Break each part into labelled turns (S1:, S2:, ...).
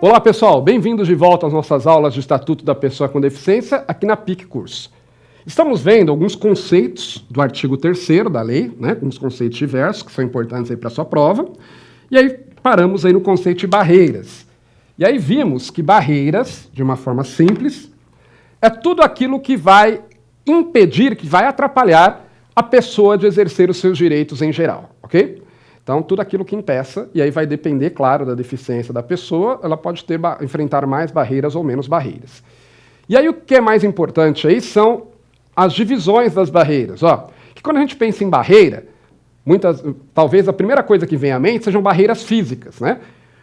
S1: Olá pessoal, bem-vindos de volta às nossas aulas de Estatuto da Pessoa com Deficiência aqui na PIC Curso. Estamos vendo alguns conceitos do artigo 3º da lei, né, alguns conceitos diversos que são importantes para a sua prova, e aí paramos aí no conceito de barreiras. E aí vimos que barreiras, de uma forma simples, é tudo aquilo que vai impedir, que vai atrapalhar a pessoa de exercer os seus direitos em geral, ok? Então, tudo aquilo que impeça, e aí vai depender, claro, da deficiência da pessoa, ela pode enfrentar mais barreiras ou menos barreiras. E aí o que é mais importante aí são as divisões das barreiras. Ó, que quando a gente pensa em barreira, talvez a primeira coisa que vem à mente sejam barreiras físicas, né?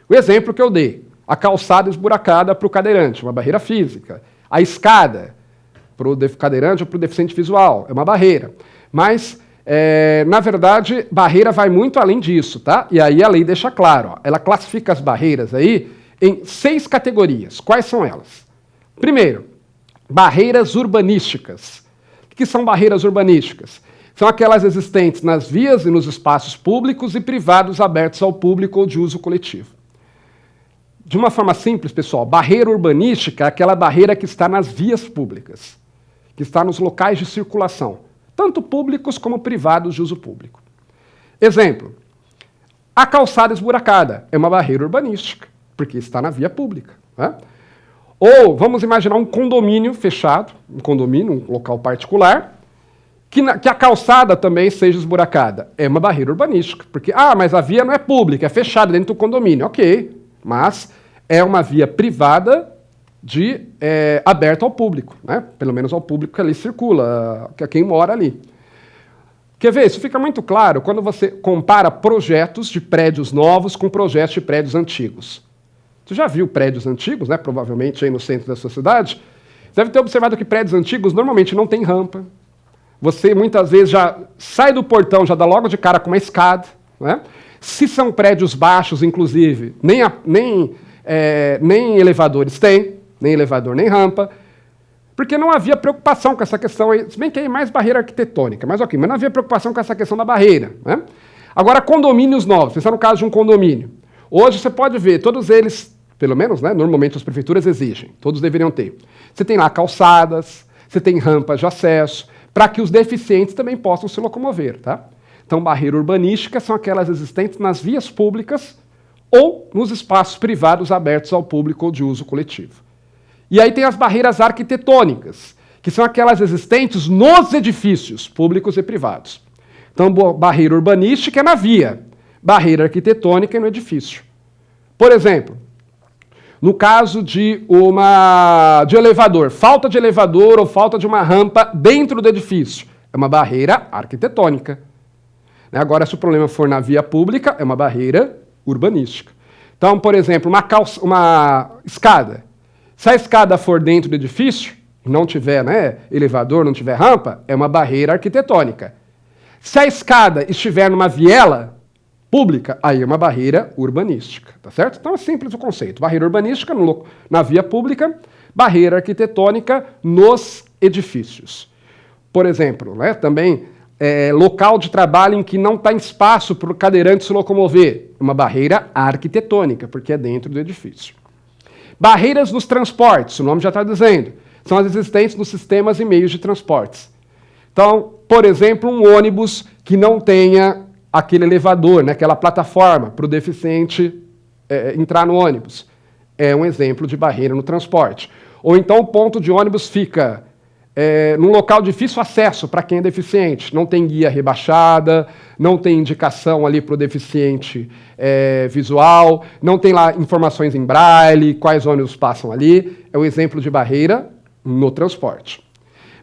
S1: O exemplo que eu dei, a calçada esburacada para o cadeirante, uma barreira física. A escada para o cadeirante ou para o deficiente visual, é uma barreira. Mas, na verdade, barreira vai muito além disso, tá? E aí a lei deixa claro, ó, ela classifica as barreiras aí em 6 categorias. Quais são elas? Primeiro, barreiras urbanísticas. O que são barreiras urbanísticas? São aquelas existentes nas vias e nos espaços públicos e privados abertos ao público ou de uso coletivo. De uma forma simples, pessoal, barreira urbanística é aquela barreira que está nas vias públicas, que está nos locais de circulação, tanto públicos como privados de uso público. Exemplo, a calçada esburacada é uma barreira urbanística, porque está na via pública, né? Ou vamos imaginar um condomínio fechado, um condomínio, um local particular, que a calçada também seja esburacada. É uma barreira urbanística, porque, mas a via não é pública, é fechada dentro do condomínio. Ok, mas é uma via privada aberta ao público, né? Pelo menos ao público que ali circula, que é quem mora ali. Quer ver? Isso fica muito claro quando você compara projetos de prédios novos com projetos de prédios antigos. Você já viu prédios antigos, né? Provavelmente aí no centro da sua cidade. Você deve ter observado que prédios antigos normalmente não tem rampa. Você muitas vezes já sai do portão, já dá logo de cara com uma escada, né? Se são prédios baixos, inclusive, nem elevadores tem, nem elevador, nem rampa, porque não havia preocupação com essa questão aí, se bem que é mais barreira arquitetônica, mas ok, mas não havia preocupação com essa questão da barreira, né? Agora, condomínios novos, pensar no caso de um condomínio. Hoje você pode ver, todos eles, pelo menos, né, normalmente as prefeituras exigem, todos deveriam ter. Você tem lá calçadas, você tem rampas de acesso, para que os deficientes também possam se locomover, tá? Então, barreira urbanística são aquelas existentes nas vias públicas ou nos espaços privados abertos ao público ou de uso coletivo. E aí tem as barreiras arquitetônicas, que são aquelas existentes nos edifícios públicos e privados. Então, barreira urbanística é na via, barreira arquitetônica é no edifício. Por exemplo, no caso de elevador, falta de elevador ou falta de uma rampa dentro do edifício, é uma barreira arquitetônica. Agora, se o problema for na via pública, é uma barreira urbanística. Então, por exemplo, uma escada. Se a escada for dentro do edifício, não tiver, né, elevador, não tiver rampa, é uma barreira arquitetônica. Se a escada estiver numa viela pública, aí é uma barreira urbanística, tá certo? Então é simples o conceito. Barreira urbanística na via pública, barreira arquitetônica nos edifícios. Por exemplo, né, também local de trabalho em que não está espaço para o cadeirante se locomover, uma barreira arquitetônica, porque é dentro do edifício. Barreiras nos transportes, o nome já está dizendo, são as existentes nos sistemas e meios de transportes. Então, por exemplo, um ônibus que não tenha aquele elevador, né, aquela plataforma para o deficiente entrar no ônibus. É um exemplo de barreira no transporte. Ou então o ponto de ônibus fica num local de difícil acesso para quem é deficiente. Não tem guia rebaixada, não tem indicação ali para o deficiente visual, não tem lá informações em braille, quais ônibus passam ali. É um exemplo de barreira no transporte.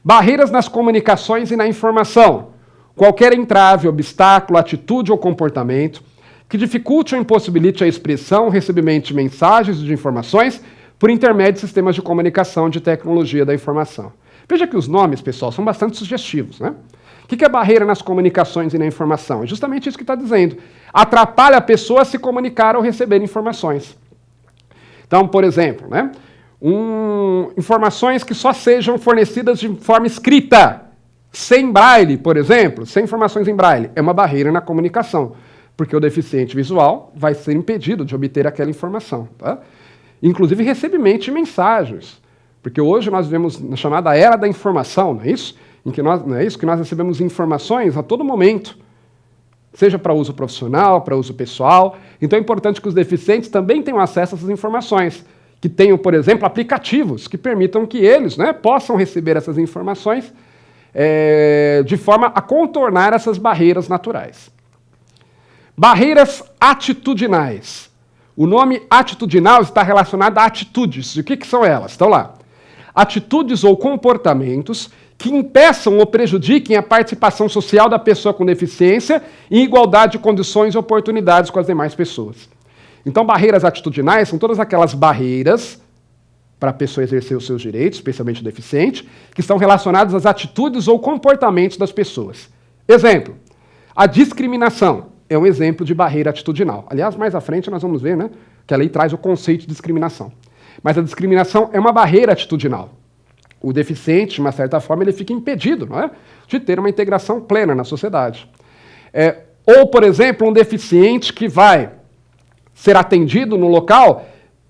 S1: Barreiras nas comunicações e na informação. Qualquer entrave, obstáculo, atitude ou comportamento que dificulte ou impossibilite a expressão, recebimento de mensagens e de informações por intermédio de sistemas de comunicação de tecnologia da informação. Veja que os nomes, pessoal, são bastante sugestivos, né? O que é barreira nas comunicações e na informação? É justamente isso que está dizendo. Atrapalha a pessoa a se comunicar ou receber informações. Então, por exemplo, né, informações que só sejam fornecidas de forma escrita, sem braille, por exemplo, sem informações em braille, é uma barreira na comunicação, porque o deficiente visual vai ser impedido de obter aquela informação, tá? inclusive recebimento de mensagens. Porque hoje nós vivemos na chamada era da informação, não é isso? Não é isso que nós recebemos informações a todo momento, seja para uso profissional, para uso pessoal. Então é importante que os deficientes também tenham acesso a essas informações, que tenham, por exemplo, aplicativos que permitam que eles, né, possam receber essas informações de forma a contornar essas barreiras naturais. Barreiras atitudinais. O nome atitudinal está relacionado a atitudes. E o que são elas? Estão lá. Atitudes ou comportamentos que impeçam ou prejudiquem a participação social da pessoa com deficiência em igualdade de condições e oportunidades com as demais pessoas. Então, barreiras atitudinais são todas aquelas barreiras para a pessoa exercer os seus direitos, especialmente o deficiente, que estão relacionadas às atitudes ou comportamentos das pessoas. Exemplo, a discriminação é um exemplo de barreira atitudinal. Aliás, mais à frente nós vamos ver, né, que a lei traz o conceito de discriminação. Mas a discriminação é uma barreira atitudinal. O deficiente, de uma certa forma, ele fica impedido, não é, de ter uma integração plena na sociedade. Ou, por exemplo, um deficiente que vai ser atendido no local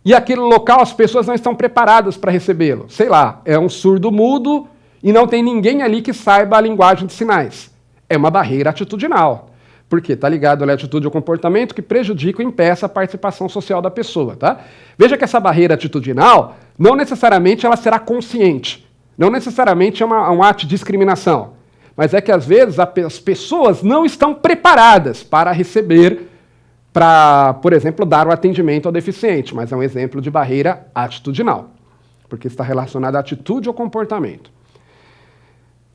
S1: e aquele local as pessoas não estão preparadas para recebê-lo. Sei lá, é um surdo-mudo e não tem ninguém ali que saiba a linguagem de sinais. É uma barreira atitudinal. Por quê? Está ligado à atitude ou comportamento que prejudica ou impeça a participação social da pessoa. Tá? Veja que essa barreira atitudinal, não necessariamente ela será consciente. Não necessariamente é um ato de discriminação. Mas é que, às vezes, as pessoas não estão preparadas para receber, para, por exemplo, dar o atendimento ao deficiente. Mas é um exemplo de barreira atitudinal, porque está relacionado à atitude ou comportamento.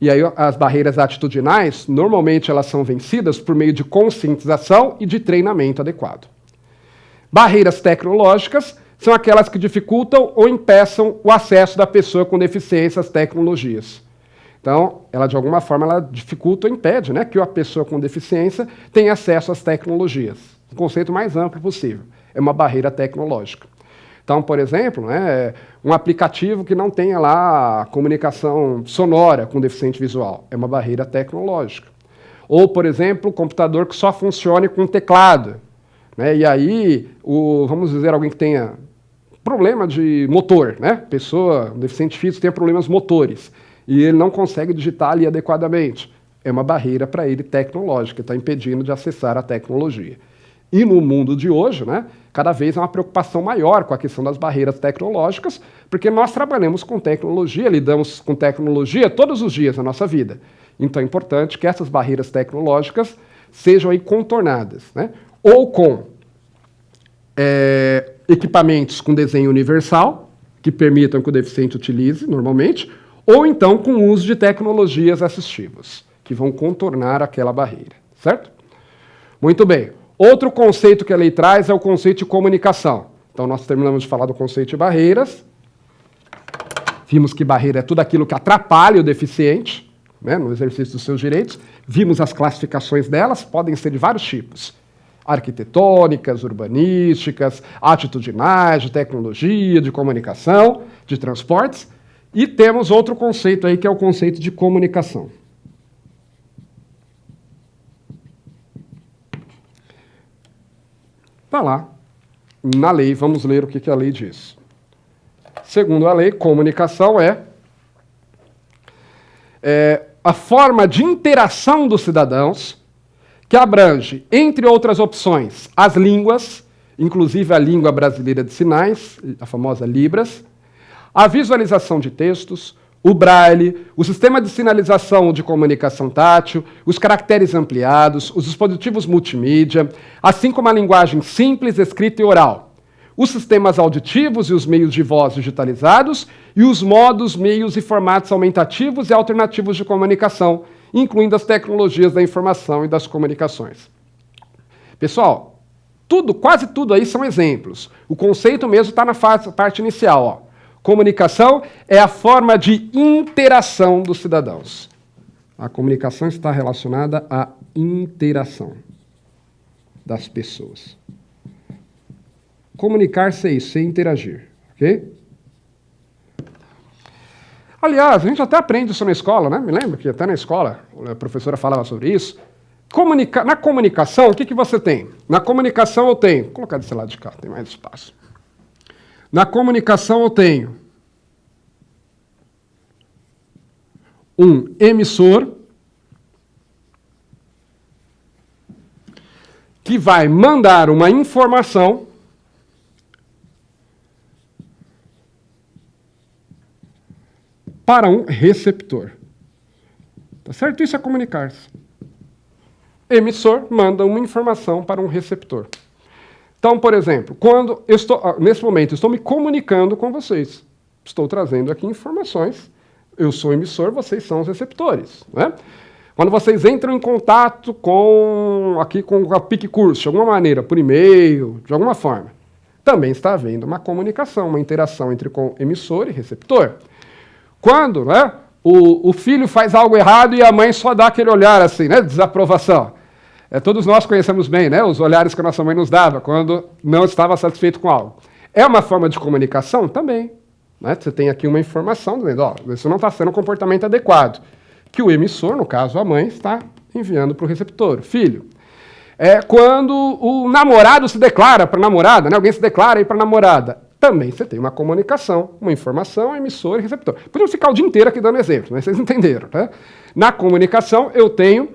S1: E aí as barreiras atitudinais, normalmente elas são vencidas por meio de conscientização e de treinamento adequado. Barreiras tecnológicas são aquelas que dificultam ou impeçam o acesso da pessoa com deficiência às tecnologias. Então, ela de alguma forma ela dificulta ou impede, né, que a pessoa com deficiência tenha acesso às tecnologias. O conceito mais amplo possível. É uma barreira tecnológica. Então, por exemplo, né, um aplicativo que não tenha lá comunicação sonora com deficiente visual. É uma barreira tecnológica. Ou, por exemplo, um computador que só funcione com teclado. Né, e aí, vamos dizer, alguém que tenha problema de motor, né, pessoa, um deficiente físico tenha problemas motores, e ele não consegue digitar ali adequadamente. É uma barreira para ele tecnológica, está impedindo de acessar a tecnologia. E no mundo de hoje, né, cada vez há uma preocupação maior com a questão das barreiras tecnológicas, porque nós trabalhamos com tecnologia, lidamos com tecnologia todos os dias na nossa vida. Então é importante que essas barreiras tecnológicas sejam aí contornadas, né? Ou com equipamentos com desenho universal, que permitam que o deficiente utilize normalmente, ou então com o uso de tecnologias assistivas, que vão contornar aquela barreira, certo? Muito bem. Outro conceito que a lei traz é o conceito de comunicação. Então, nós terminamos de falar do conceito de barreiras. Vimos que barreira é tudo aquilo que atrapalha o deficiente, né, no exercício dos seus direitos. Vimos as classificações delas, podem ser de vários tipos. Arquitetônicas, urbanísticas, atitudinais, de tecnologia, de comunicação, de transportes. E temos outro conceito aí, que é o conceito de comunicação. Está lá, na lei, vamos ler o que a lei diz. Segundo a lei, comunicação é a forma de interação dos cidadãos que abrange, entre outras opções, as línguas, inclusive a língua brasileira de sinais, a famosa Libras, a visualização de textos, o braille, o sistema de sinalização de comunicação tátil, os caracteres ampliados, os dispositivos multimídia, assim como a linguagem simples, escrita e oral, os sistemas auditivos e os meios de voz digitalizados e os modos, meios e formatos aumentativos e alternativos de comunicação, incluindo as tecnologias da informação e das comunicações. Pessoal, quase tudo aí são exemplos. O conceito mesmo está na parte inicial, ó. Comunicação é a forma de interação dos cidadãos. A comunicação está relacionada à interação das pessoas. Comunicar-se é isso, é interagir, ok? Aliás, a gente até aprende isso na escola, né? Me lembro que até na escola a professora falava sobre isso. Na comunicação, o que você tem? Na comunicação eu tenho... Vou colocar desse lado de cá, tem mais espaço. Na comunicação eu tenho um emissor que vai mandar uma informação para um receptor. Tá certo? Isso é comunicar-se. Emissor manda uma informação para um receptor. Então, por exemplo, quando eu estou, nesse momento, estou me comunicando com vocês. Estou trazendo aqui informações. Eu sou o emissor, vocês são os receptores, né? Quando vocês entram em contato com a PicCurso, de alguma maneira, por e-mail, de alguma forma, também está havendo uma comunicação, uma interação entre emissor e receptor. Quando, né, o filho faz algo errado e a mãe só dá aquele olhar assim, né, de desaprovação. Todos nós conhecemos bem, né, os olhares que a nossa mãe nos dava quando não estava satisfeito com algo. É uma forma de comunicação? Também. Né? Você tem aqui uma informação dizendo, ó, isso não está sendo um comportamento adequado. Que o emissor, no caso a mãe, está enviando para o receptor, o filho. Quando o namorado se declara para a namorada, né, alguém se declara aí para a namorada, também você tem uma comunicação, uma informação, emissor e receptor. Podemos ficar o dia inteiro aqui dando exemplos, mas vocês entenderam. Né? Na comunicação eu tenho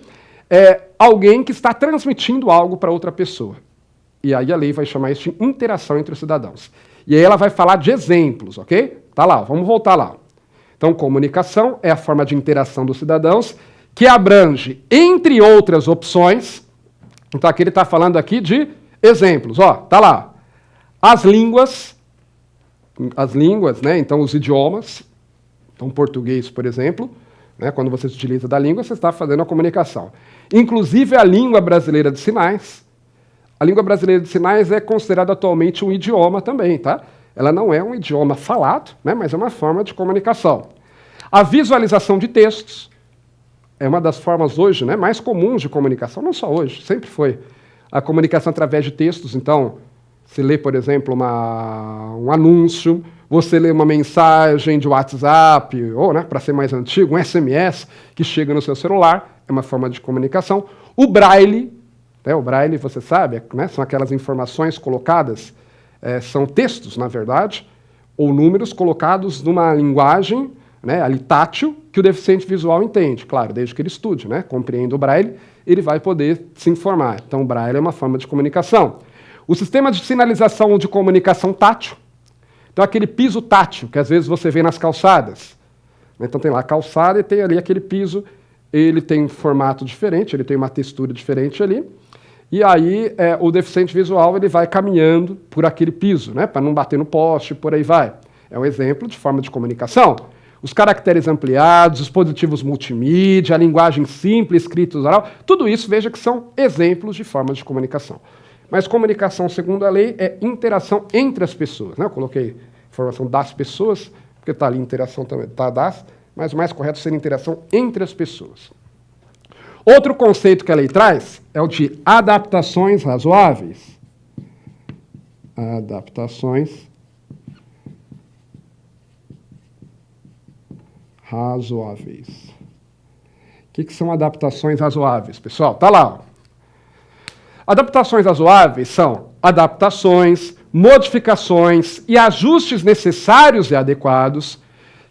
S1: alguém que está transmitindo algo para outra pessoa. E aí a lei vai chamar isso de interação entre os cidadãos. E aí ela vai falar de exemplos, ok? Tá lá, vamos voltar lá. Então, comunicação é a forma de interação dos cidadãos que abrange, entre outras opções, então aqui ele está falando aqui de exemplos, ó, tá lá. As línguas, né, então os idiomas, então português, por exemplo, né, quando você se utiliza da língua, você está fazendo a comunicação. Inclusive a língua brasileira de sinais. A língua brasileira de sinais é considerada atualmente um idioma também, tá? Ela não é um idioma falado, né, mas é uma forma de comunicação. A visualização de textos é uma das formas hoje, né, mais comuns de comunicação, não só hoje, sempre foi. A comunicação através de textos, então, você lê, por exemplo, um anúncio, você lê uma mensagem de WhatsApp, ou, né, para ser mais antigo, um SMS que chega no seu celular, é uma forma de comunicação. O braille, o braille, você sabe, né, são aquelas informações colocadas, são textos, na verdade, ou números colocados numa linguagem, né, ali tátil, que o deficiente visual entende. Claro, desde que ele estude, né, compreenda o braille, ele vai poder se informar. Então, o braille é uma forma de comunicação. O sistema de sinalização ou de comunicação tátil, então aquele piso tátil, que às vezes você vê nas calçadas. Então tem lá a calçada e tem ali aquele piso, ele tem um formato diferente, ele tem uma textura diferente ali, e aí o deficiente visual ele vai caminhando por aquele piso, né, para não bater no poste, por aí vai. É um exemplo de forma de comunicação. Os caracteres ampliados, os dispositivos multimídia, a linguagem simples, escrita oral, tudo isso, veja que são exemplos de formas de comunicação. Mas comunicação, segundo a lei, é interação entre as pessoas. Né? Eu coloquei informação das pessoas, porque está ali interação também, está das, mas o mais correto seria interação entre as pessoas. Outro conceito que a lei traz é o de adaptações razoáveis. Adaptações razoáveis. O que são adaptações razoáveis, pessoal? Está lá. Adaptações razoáveis são adaptações, modificações e ajustes necessários e adequados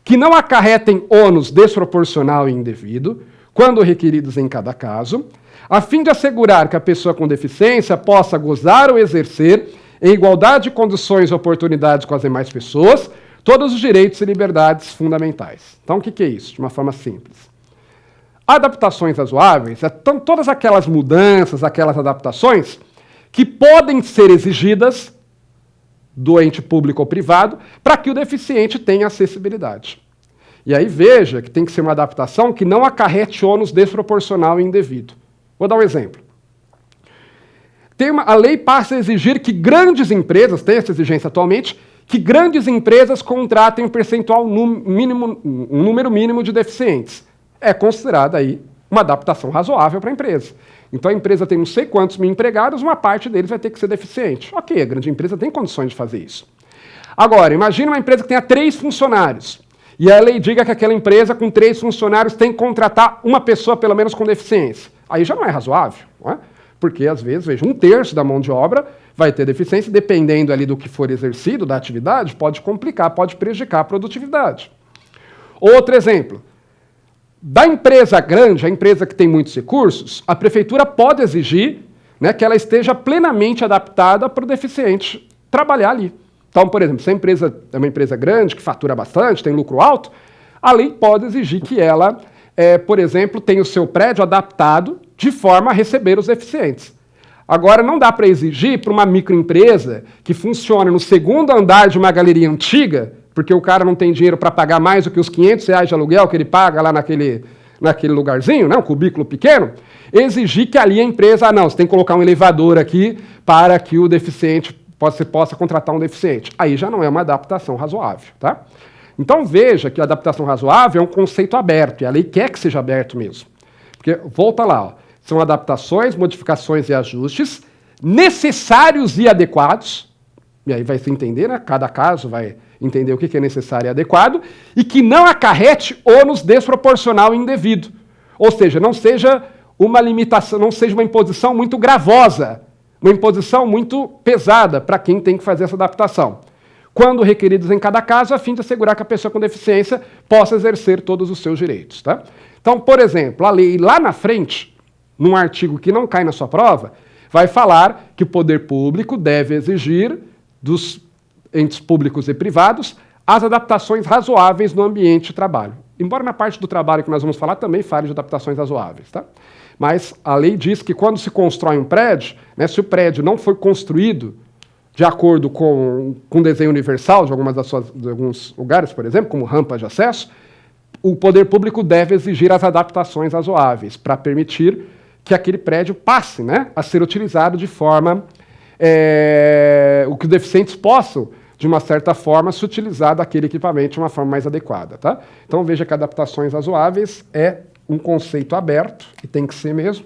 S1: que não acarretem ônus desproporcional e indevido, quando requeridos em cada caso, a fim de assegurar que a pessoa com deficiência possa gozar ou exercer, em igualdade de condições e oportunidades com as demais pessoas, todos os direitos e liberdades fundamentais. Então, o que é isso? De uma forma simples. Adaptações razoáveis são todas aquelas mudanças, aquelas adaptações que podem ser exigidas do ente público ou privado para que o deficiente tenha acessibilidade. E aí veja que tem que ser uma adaptação que não acarrete ônus desproporcional e indevido. Vou dar um exemplo. A lei passa a exigir que grandes empresas, tem essa exigência atualmente, que grandes empresas contratem um número mínimo de deficientes. É considerada aí uma adaptação razoável para a empresa. Então a empresa tem não sei quantos mil empregados, uma parte deles vai ter que ser deficiente. Ok, a grande empresa tem condições de fazer isso. Agora, imagine uma empresa que tenha 3 funcionários. E a lei diga que aquela empresa com 3 funcionários tem que contratar uma pessoa, pelo menos, com deficiência. Aí já não é razoável, não é? Porque, às vezes, veja, 1/3 da mão de obra vai ter deficiência, dependendo ali do que for exercido, da atividade, pode complicar, pode prejudicar a produtividade. Outro exemplo, da empresa grande, a empresa que tem muitos recursos, a prefeitura pode exigir, né, que ela esteja plenamente adaptada para o deficiente trabalhar ali. Então, por exemplo, se a empresa é uma empresa grande, que fatura bastante, tem lucro alto, a lei pode exigir que ela, por exemplo, tenha o seu prédio adaptado de forma a receber os deficientes. Agora, não dá para exigir para uma microempresa que funciona no segundo andar de uma galeria antiga, porque o cara não tem dinheiro para pagar mais do que os R$ 500 de aluguel que ele paga lá naquele lugarzinho, né, um cubículo pequeno, exigir que ali a empresa, não, você tem que colocar um elevador aqui para que o deficiente, você possa contratar um deficiente. Aí já não é uma adaptação razoável, tá? Então veja que a adaptação razoável é um conceito aberto, e a lei quer que seja aberto mesmo. Porque, volta lá, ó, são adaptações, modificações e ajustes necessários e adequados, e aí vai se entender, né? Cada caso vai entender o que é necessário e adequado, e que não acarrete ônus desproporcional e indevido. Ou seja, não seja uma limitação, não seja uma imposição muito gravosa, uma imposição muito pesada para quem tem que fazer essa adaptação, quando requeridos em cada caso, a fim de assegurar que a pessoa com deficiência possa exercer todos os seus direitos. Tá? Então, por exemplo, a lei lá na frente, num artigo que não cai na sua prova, vai falar que o poder público deve exigir dos entes públicos e privados as adaptações razoáveis no ambiente de trabalho. Embora na parte do trabalho que nós vamos falar também fale de adaptações razoáveis. Tá? Mas a lei diz que quando se constrói um prédio, né, se o prédio não foi construído de acordo com o desenho universal de alguns lugares, por exemplo, como rampa de acesso, o poder público deve exigir as adaptações razoáveis para permitir que aquele prédio passe, né, a ser utilizado de forma o que os deficientes possam, de uma certa forma, se utilizar daquele equipamento de uma forma mais adequada. Tá? Então veja que adaptações razoáveis é um conceito aberto, e tem que ser mesmo,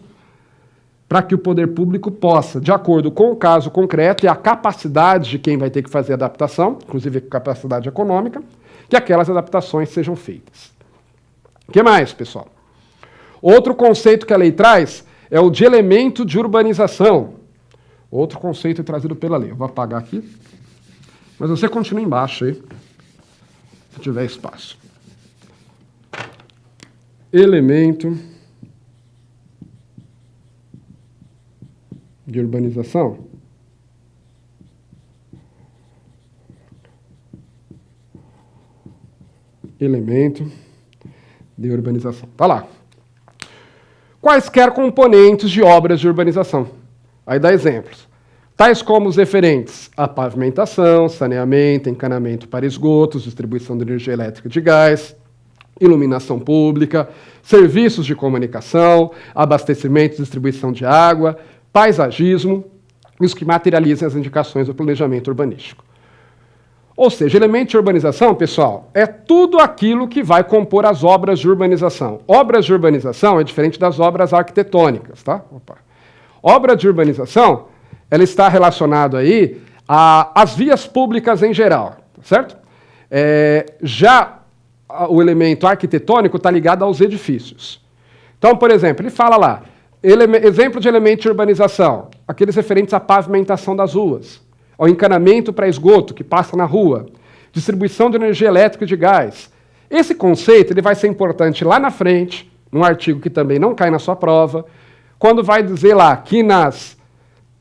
S1: para que o poder público possa, de acordo com o caso concreto e a capacidade de quem vai ter que fazer a adaptação, inclusive capacidade econômica, que aquelas adaptações sejam feitas. O que mais, pessoal? Outro conceito que a lei traz é o de elemento de urbanização. Outro conceito trazido pela lei. Eu vou apagar aqui, mas você continua embaixo aí, se tiver espaço. Elemento de urbanização. Elemento de urbanização. Tá lá. Quaisquer componentes de obras de urbanização. Aí dá exemplos. Tais como os referentes à pavimentação, saneamento, encanamento para esgotos, distribuição de energia elétrica e de gás, iluminação pública, serviços de comunicação, abastecimento e distribuição de água, paisagismo, os que materializem as indicações do planejamento urbanístico. Ou seja, elemento de urbanização, pessoal, é tudo aquilo que vai compor as obras de urbanização. Obras de urbanização é diferente das obras arquitetônicas, tá? Obra de urbanização, ela está relacionada aí às vias públicas em geral, certo? Já o elemento arquitetônico está ligado aos edifícios. Então, por exemplo, ele fala lá, exemplo de elemento de urbanização, aqueles referentes à pavimentação das ruas, ao encanamento para esgoto que passa na rua, distribuição de energia elétrica e de gás. Esse conceito ele vai ser importante lá na frente, num artigo que também não cai na sua prova, quando vai dizer lá que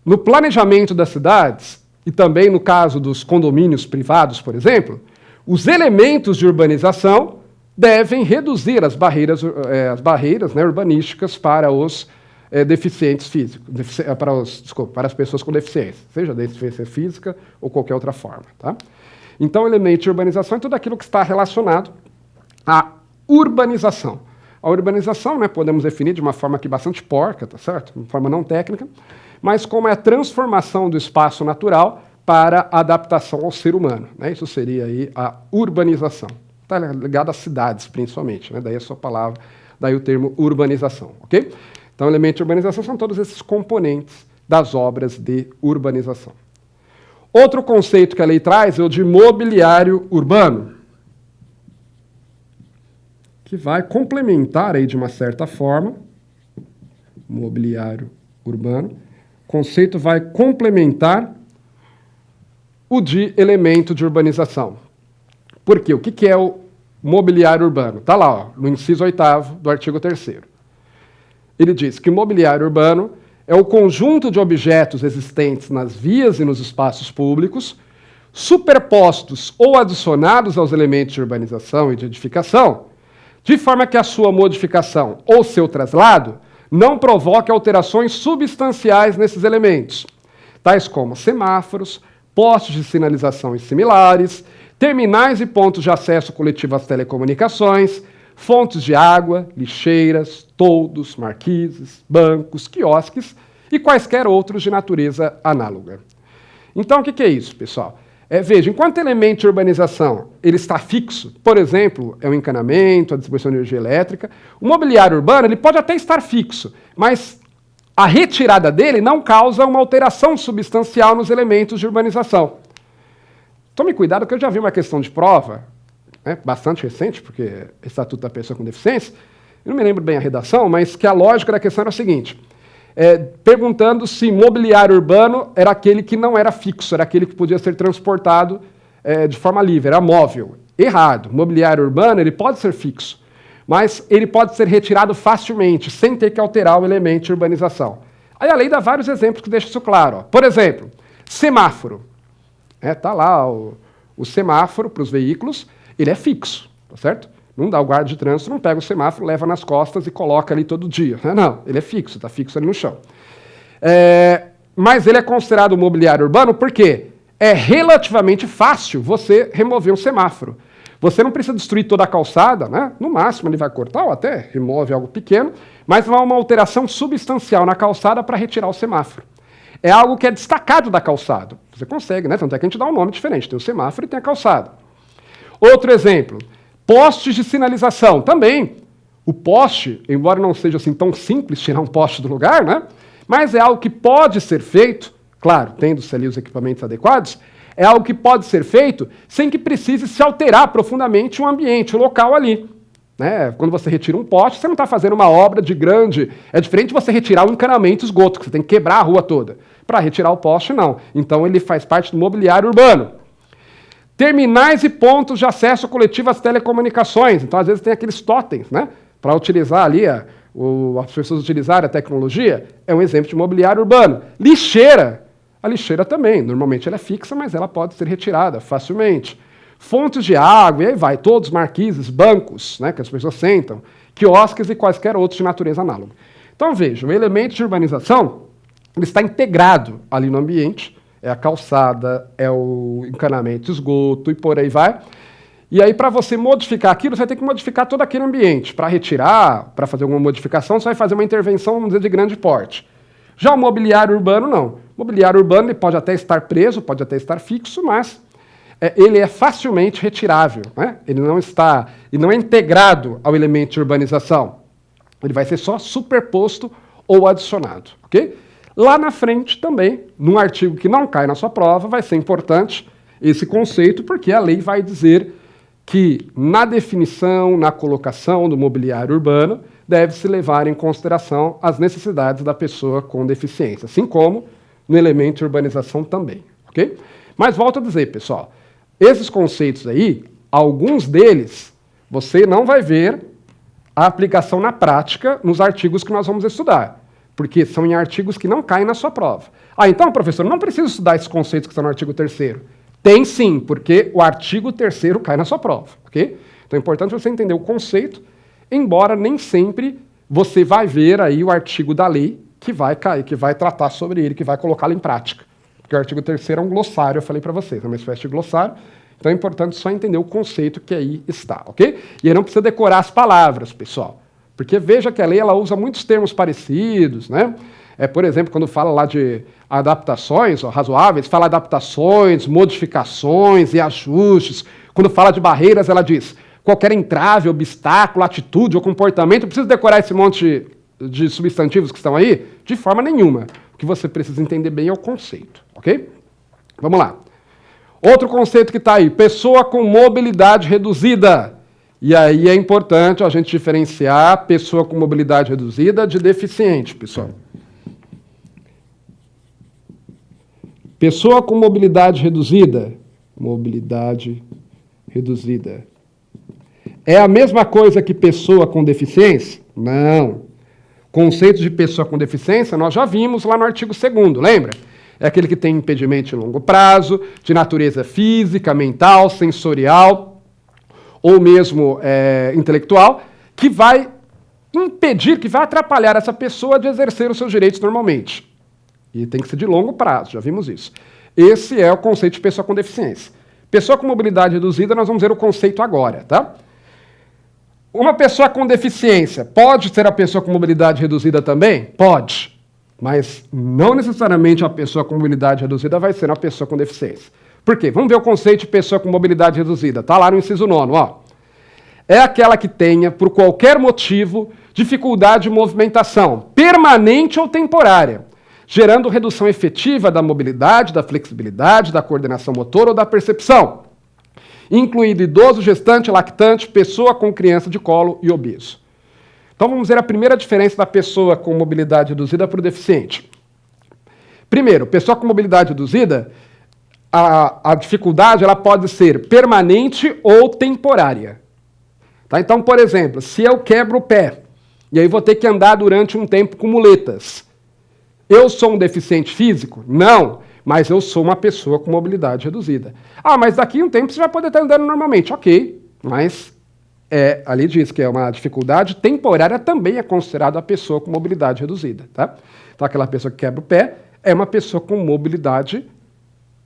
S1: no planejamento das cidades, e também no caso dos condomínios privados, por exemplo, os elementos de urbanização devem reduzir as barreiras, né, urbanísticas para os deficientes físicos, para as pessoas com deficiência, seja deficiência física ou qualquer outra forma. Tá? Então, elemento de urbanização é tudo aquilo que está relacionado à urbanização. A urbanização, né, podemos definir de uma forma aqui bastante porca, tá certo? De uma forma não técnica, mas como é a transformação do espaço natural para a adaptação ao ser humano. Né? Isso seria aí a urbanização. Está ligado às cidades, principalmente. Né? Daí a sua palavra, daí o termo urbanização. Ok? Então, elementos de urbanização são todos esses componentes das obras de urbanização. Outro conceito que a lei traz é o de mobiliário urbano, que vai complementar aí de uma certa forma, mobiliário urbano. O conceito vai complementar o de elemento de urbanização. Por quê? O que é o mobiliário urbano? Está lá, ó, no inciso 8º do artigo 3º. Ele diz que o mobiliário urbano é o conjunto de objetos existentes nas vias e nos espaços públicos, superpostos ou adicionados aos elementos de urbanização e de edificação, de forma que a sua modificação ou seu traslado não provoque alterações substanciais nesses elementos, tais como semáforos, postos de sinalização e similares, terminais e pontos de acesso coletivo às telecomunicações, fontes de água, lixeiras, toldos, marquises, bancos, quiosques e quaisquer outros de natureza análoga. Então, o que é isso, pessoal? Veja, enquanto elemento de urbanização ele está fixo, por exemplo, é o encanamento, a distribuição de energia elétrica, o mobiliário urbano ele pode até estar fixo, mas a retirada dele não causa uma alteração substancial nos elementos de urbanização. Tome cuidado que eu já vi uma questão de prova, bastante recente, porque Estatuto da Pessoa com Deficiência, eu não me lembro bem a redação, mas que a lógica da questão era a seguinte, perguntando se mobiliário urbano era aquele que não era fixo, era aquele que podia ser transportado de forma livre, era móvel. Errado. Mobiliário urbano ele pode ser fixo, mas ele pode ser retirado facilmente, sem ter que alterar o elemento de urbanização. Aí a lei dá vários exemplos que deixam isso claro. Ó. Por exemplo, semáforo. Está lá o semáforo para os veículos, ele é fixo, tá certo? Não dá o guarda de trânsito, não pega o semáforo, leva nas costas e coloca ali todo dia. Não, ele é fixo, está fixo ali no chão. Mas ele é considerado mobiliário urbano porque é relativamente fácil você remover um semáforo. Você não precisa destruir toda a calçada, né? No máximo ele vai cortar ou até remove algo pequeno, mas não há uma alteração substancial na calçada para retirar o semáforo. É algo que é destacado da calçada. Você consegue, né? Tanto é que a gente dá um nome diferente. Tem o semáforo e tem a calçada. Outro exemplo. Postes de sinalização, também. O poste, embora não seja assim tão simples tirar um poste do lugar, né? Mas é algo que pode ser feito, claro, tendo-se ali os equipamentos adequados, é algo que pode ser feito sem que precise se alterar profundamente o ambiente, o local ali. Né? Quando você retira um poste, você não está fazendo uma obra de grande... É diferente de você retirar um encanamento esgoto, que você tem que quebrar a rua toda. Para retirar o poste, não. Então ele faz parte do mobiliário urbano. Terminais e pontos de acesso coletivo às telecomunicações. Então, às vezes, tem aqueles totens, né? Para utilizar ali, as pessoas utilizarem a tecnologia, é um exemplo de mobiliário urbano. Lixeira. A lixeira também. Normalmente ela é fixa, mas ela pode ser retirada facilmente. Fontes de água, e aí vai, todos marquises, bancos, né, que as pessoas sentam, quiosques e quaisquer outros de natureza análoga. Então, veja, o elemento de urbanização ele está integrado ali no ambiente, é a calçada, é o encanamento, esgoto e por aí vai. E aí, para você modificar aquilo, você vai ter que modificar todo aquele ambiente. Para retirar, para fazer alguma modificação, você vai fazer uma intervenção, vamos dizer, de grande porte. Já o mobiliário urbano, não. O mobiliário urbano ele pode até estar preso, pode até estar fixo, mas ele é facilmente retirável. Né? Ele não é integrado ao elemento de urbanização. Ele vai ser só superposto ou adicionado. Okay? Lá na frente também, num artigo que não cai na sua prova, vai ser importante esse conceito, porque a lei vai dizer que na definição, na colocação do mobiliário urbano, deve-se levar em consideração as necessidades da pessoa com deficiência, assim como no elemento de urbanização também. Okay? Mas volto a dizer, pessoal, esses conceitos aí, alguns deles, você não vai ver a aplicação na prática nos artigos que nós vamos estudar, porque são em artigos que não caem na sua prova. Então, professor, não precisa estudar esses conceitos que estão no artigo 3º. Tem sim, porque o artigo 3º cai na sua prova. Okay? Então é importante você entender o conceito, embora nem sempre você vai ver aí o artigo da lei que vai cair, que vai tratar sobre ele, que vai colocá-lo em prática. Porque o artigo 3º é um glossário, eu falei para vocês, é uma espécie de glossário, então é importante só entender o conceito que aí está, ok? E aí não precisa decorar as palavras, pessoal, porque veja que a lei ela usa muitos termos parecidos, né? Por exemplo, quando fala lá de adaptações razoáveis, fala adaptações, modificações e ajustes. Quando fala de barreiras, ela diz qualquer entrave, obstáculo, atitude ou comportamento. Precisa decorar esse monte de substantivos que estão aí? De forma nenhuma. O que você precisa entender bem é o conceito, ok? Vamos lá. Outro conceito que está aí, pessoa com mobilidade reduzida. E aí é importante a gente diferenciar pessoa com mobilidade reduzida de deficiente, pessoal. Pessoa com mobilidade reduzida. Mobilidade reduzida. É a mesma coisa que pessoa com deficiência? Não. Conceito de pessoa com deficiência nós já vimos lá no artigo 2º, lembra? É aquele que tem impedimento de longo prazo, de natureza física, mental, sensorial ou mesmo intelectual, que vai impedir, que vai atrapalhar essa pessoa de exercer os seus direitos normalmente. E tem que ser de longo prazo, já vimos isso. Esse é o conceito de pessoa com deficiência. Pessoa com mobilidade reduzida, nós vamos ver o conceito agora, tá? Uma pessoa com deficiência pode ser a pessoa com mobilidade reduzida também? Pode. Mas não necessariamente a pessoa com mobilidade reduzida vai ser uma pessoa com deficiência. Por quê? Vamos ver o conceito de pessoa com mobilidade reduzida. Está lá no inciso 9º, ó. É aquela que tenha, por qualquer motivo, dificuldade de movimentação, permanente ou temporária, gerando redução efetiva da mobilidade, da flexibilidade, da coordenação motora ou da percepção, incluído idoso, gestante, lactante, pessoa com criança de colo e obeso. Então vamos ver a primeira diferença da pessoa com mobilidade reduzida para o deficiente. Primeiro, pessoa com mobilidade reduzida, a dificuldade ela pode ser permanente ou temporária. Tá? Então, por exemplo, se eu quebro o pé, e aí vou ter que andar durante um tempo com muletas, eu sou um deficiente físico? Não, mas eu sou uma pessoa com mobilidade reduzida. Ah, mas daqui a um tempo você vai poder estar andando normalmente. Ok, mas ali diz que é uma dificuldade temporária, também é considerada a pessoa com mobilidade reduzida. Tá? Então, aquela pessoa que quebra o pé é uma pessoa com mobilidade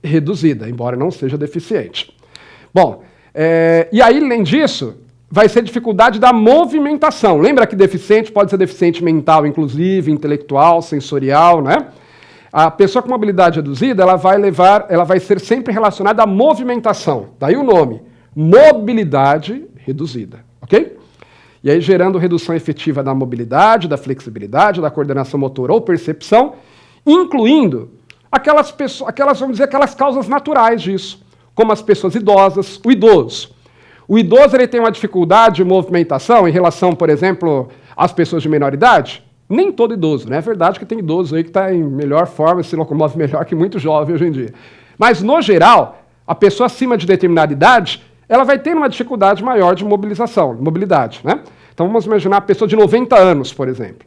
S1: reduzida, embora não seja deficiente. Bom, e aí, além disso, vai ser dificuldade da movimentação. Lembra que deficiente pode ser deficiente mental, inclusive, intelectual, sensorial, né? A pessoa com mobilidade reduzida, ela vai ser sempre relacionada à movimentação. Daí o nome, mobilidade reduzida, ok? E aí gerando redução efetiva da mobilidade, da flexibilidade, da coordenação motora ou percepção, incluindo aquelas causas naturais disso, como as pessoas idosas, o idoso. O idoso ele tem uma dificuldade de movimentação em relação, por exemplo, às pessoas de menor idade? Nem todo idoso, né? É verdade que tem idoso aí que está em melhor forma, se locomove melhor que muito jovem hoje em dia. Mas, no geral, a pessoa acima de determinada idade, ela vai ter uma dificuldade maior de mobilidade, né? Então, vamos imaginar a pessoa de 90 anos, por exemplo.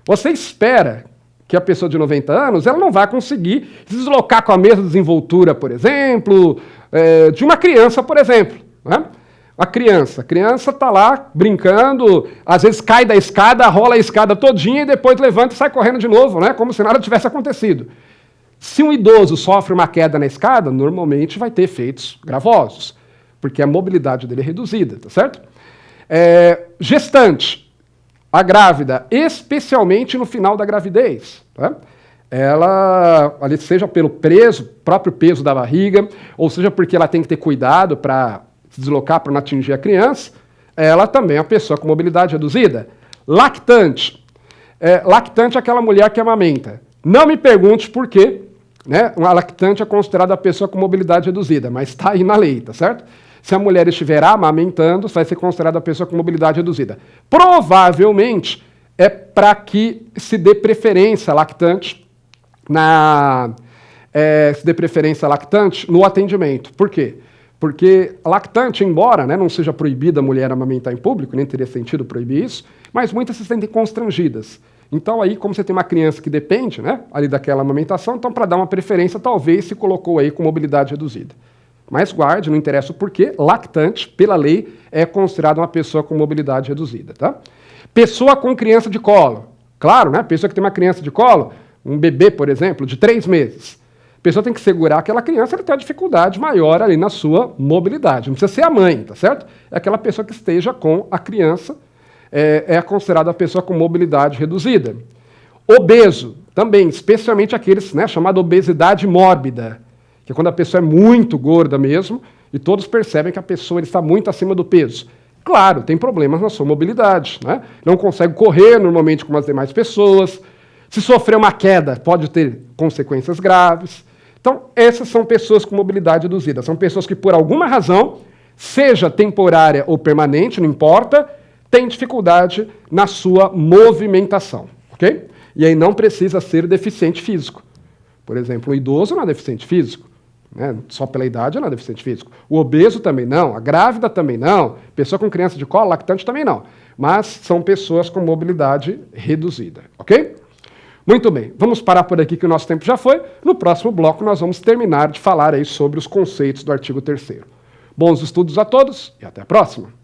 S1: Você espera que a pessoa de 90 anos ela não vai conseguir se deslocar com a mesma desenvoltura, por exemplo, de uma criança, por exemplo, né? A criança está lá brincando, às vezes cai da escada, rola a escada todinha e depois levanta e sai correndo de novo, né? Como se nada tivesse acontecido. Se um idoso sofre uma queda na escada, normalmente vai ter efeitos gravosos, porque a mobilidade dele é reduzida, tá certo? Gestante, a grávida, especialmente no final da gravidez, tá? Ela, ali, seja pelo próprio peso da barriga, ou seja porque ela tem que ter cuidado para se deslocar para não atingir a criança, ela também é uma pessoa com mobilidade reduzida. Lactante. Lactante é aquela mulher que amamenta. Não me pergunte por quê, né? Uma lactante é considerada a pessoa com mobilidade reduzida, mas está aí na lei, tá certo? Se a mulher estiver amamentando, vai ser considerada a pessoa com mobilidade reduzida. Provavelmente é para que se dê preferência lactante no atendimento. Por quê? Porque lactante, embora, né, não seja proibida a mulher amamentar em público, nem teria sentido proibir isso, mas muitas se sentem constrangidas. Então aí, como você tem uma criança que depende, né, ali daquela amamentação, então para dar uma preferência, talvez se colocou aí com mobilidade reduzida. Mas guarde, não interessa o porquê, lactante, pela lei, é considerada uma pessoa com mobilidade reduzida. Tá? Pessoa com criança de colo. Claro, né, pessoa que tem uma criança de colo, um bebê, por exemplo, de 3 meses. A pessoa tem que segurar aquela criança, ela tem uma dificuldade maior ali na sua mobilidade. Não precisa ser a mãe, tá certo? É aquela pessoa que esteja com a criança, é considerada a pessoa com mobilidade reduzida. Obeso, também, especialmente aqueles, né, chamada obesidade mórbida, que é quando a pessoa é muito gorda mesmo, e todos percebem que a pessoa está muito acima do peso. Claro, tem problemas na sua mobilidade, né? Não consegue correr normalmente como as demais pessoas. Se sofrer uma queda, pode ter consequências graves. Então, essas são pessoas com mobilidade reduzida. São pessoas que, por alguma razão, seja temporária ou permanente, não importa, têm dificuldade na sua movimentação, ok? E aí não precisa ser deficiente físico. Por exemplo, o idoso não é deficiente físico, né? Só pela idade não é deficiente físico. O obeso também não, a grávida também não, pessoa com criança de colo, lactante também não. Mas são pessoas com mobilidade reduzida, ok? Muito bem, vamos parar por aqui que o nosso tempo já foi. No próximo bloco nós vamos terminar de falar aí sobre os conceitos do artigo 3º. Bons estudos a todos e até a próxima!